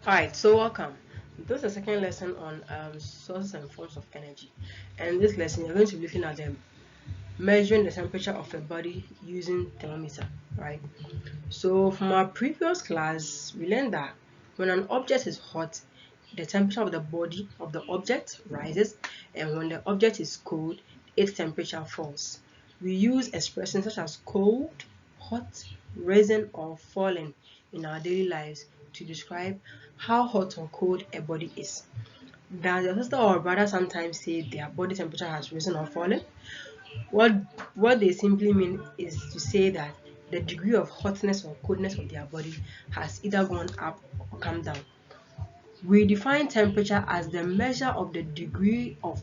Alright, so welcome. This is the second lesson on sources and forms of energy. And in this lesson, you're going to be looking at them measuring the temperature of a body using thermometer, right? So from our previous class, we learned that when an object is hot, the temperature of the body of the object rises, and when the object is cold, its temperature falls. We use expressions such as cold, hot, rising, or falling in our daily lives to describe how hot or cold a body is. Does your sister or brother sometimes say their body temperature has risen or fallen? What what they simply mean is to say that the degree of hotness or coldness of their body has either gone up or come down. We define temperature as the measure of the degree of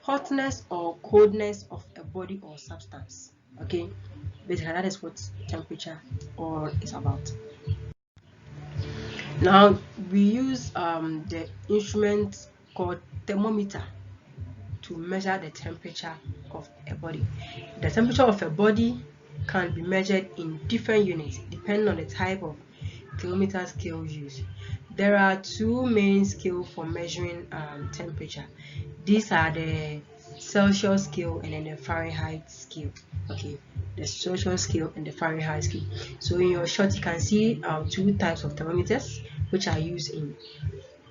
hotness or coldness of a body or substance. Okay, basically that is what temperature or is about. Now we use the instrument called thermometer to measure the temperature of a body. The temperature of a body can be measured in different units depending on the type of thermometer scale used. There are two main scales for measuring temperature. These are the Celsius scale and then the Fahrenheit scale. Okay, the Celsius scale and the Fahrenheit scale. So in your short, you can see two types of thermometers which are used in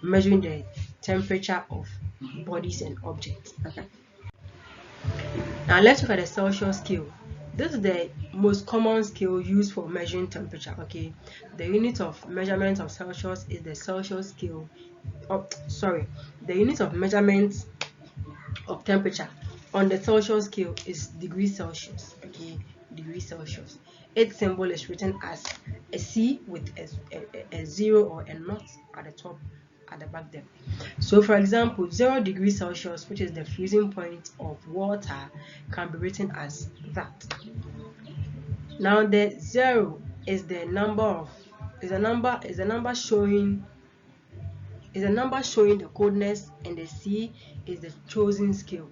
measuring the temperature of bodies and objects. Okay. Now let's look at the Celsius scale. This is the most common scale used for measuring temperature. Okay, the unit of measurement of Celsius is the Celsius scale. The unit of measurement of temperature on the Celsius scale is degrees Celsius. Okay, degrees Celsius. Its symbol is written as a C with a zero or a naught at the top at the back there. So for example, 0 degrees Celsius, which is the freezing point of water, can be written as that. Now the 0 is the number showing the coldness, and the C is the chosen scale.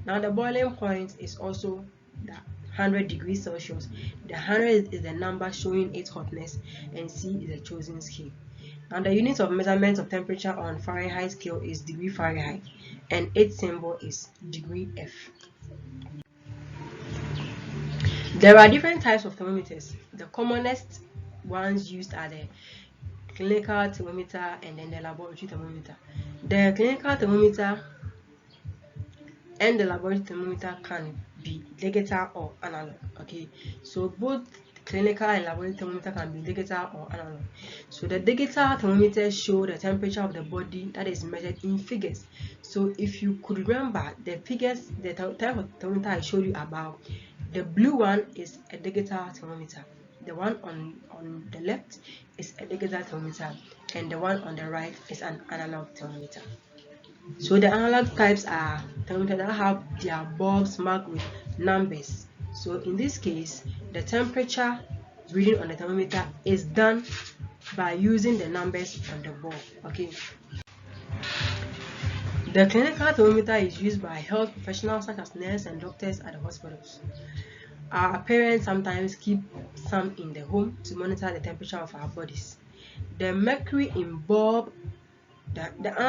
Now the boiling point is also the 100 degrees Celsius. The 100 is the number showing its hotness, and C is the chosen scale. And the unit of measurement of temperature on Fahrenheit scale is degree Fahrenheit, and its symbol is degree F. There are different types of thermometers. The commonest ones used are the clinical thermometer and then the laboratory thermometer. The clinical thermometer and the laboratory thermometer can be digital or analog. Okay, so both clinical and laboratory thermometer can be digital or analog. So the digital thermometer show the temperature of the body that is measured in figures. So if you could remember the figures, the type of thermometer I showed you about, the blue one is a digital thermometer. The one on the left is a digital thermometer, and the one on the right is an analog thermometer. So the analog types are thermometers that have their bulbs marked with numbers. So in this case, the temperature reading on the thermometer is done by using the numbers on the bulb. Okay. The clinical thermometer is used by health professionals such as nurses and doctors at the hospitals. Our parents sometimes keep some in the home to monitor the temperature of our bodies. The mercury in bulb, the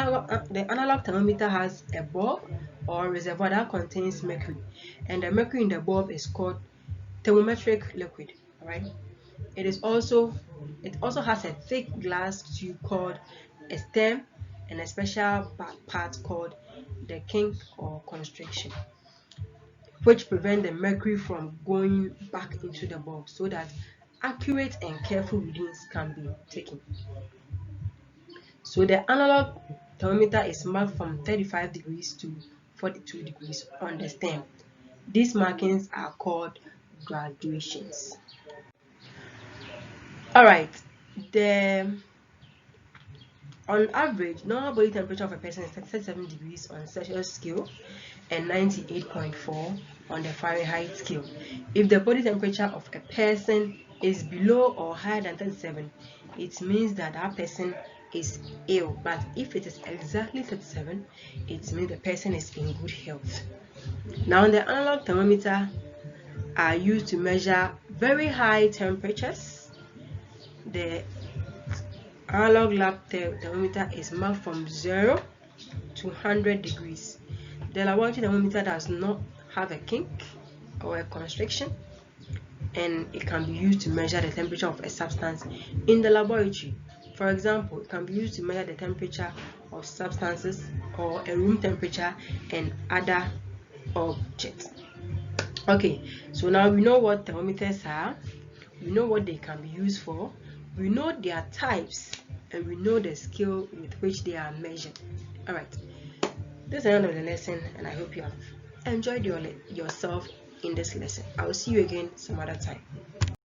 analog thermometer has a bulb or reservoir that contains mercury, and the mercury in the bulb is called thermometric liquid. Alright. It also has a thick glass tube called a stem and a special part called the kink or constriction, which prevent the mercury from going back into the bulb so that accurate and careful readings can be taken. So the analog thermometer is marked from 35 degrees to 42 degrees on the stem. These markings are called graduations. Alright, on average, normal body temperature of a person is 37 degrees on Celsius scale and 98.4 on the Fahrenheit scale. If the body temperature of a person is below or higher than 37, it means that that person is ill. But if it is exactly 37, it means the person is in good health. Now the analog thermometer are used to measure very high temperatures. Analog lab thermometer is marked from 0 to 100 degrees. The laboratory thermometer does not have a kink or a constriction, and it can be used to measure the temperature of a substance in the laboratory. For example, it can be used to measure the temperature of substances or a room temperature and other objects. Okay, so now we know what thermometers are, we know what they can be used for, we know their types, and we know the scale with which they are measured. Alright, this is the end of the lesson, and I hope you have enjoyed yourself in this lesson. I will see you again some other time.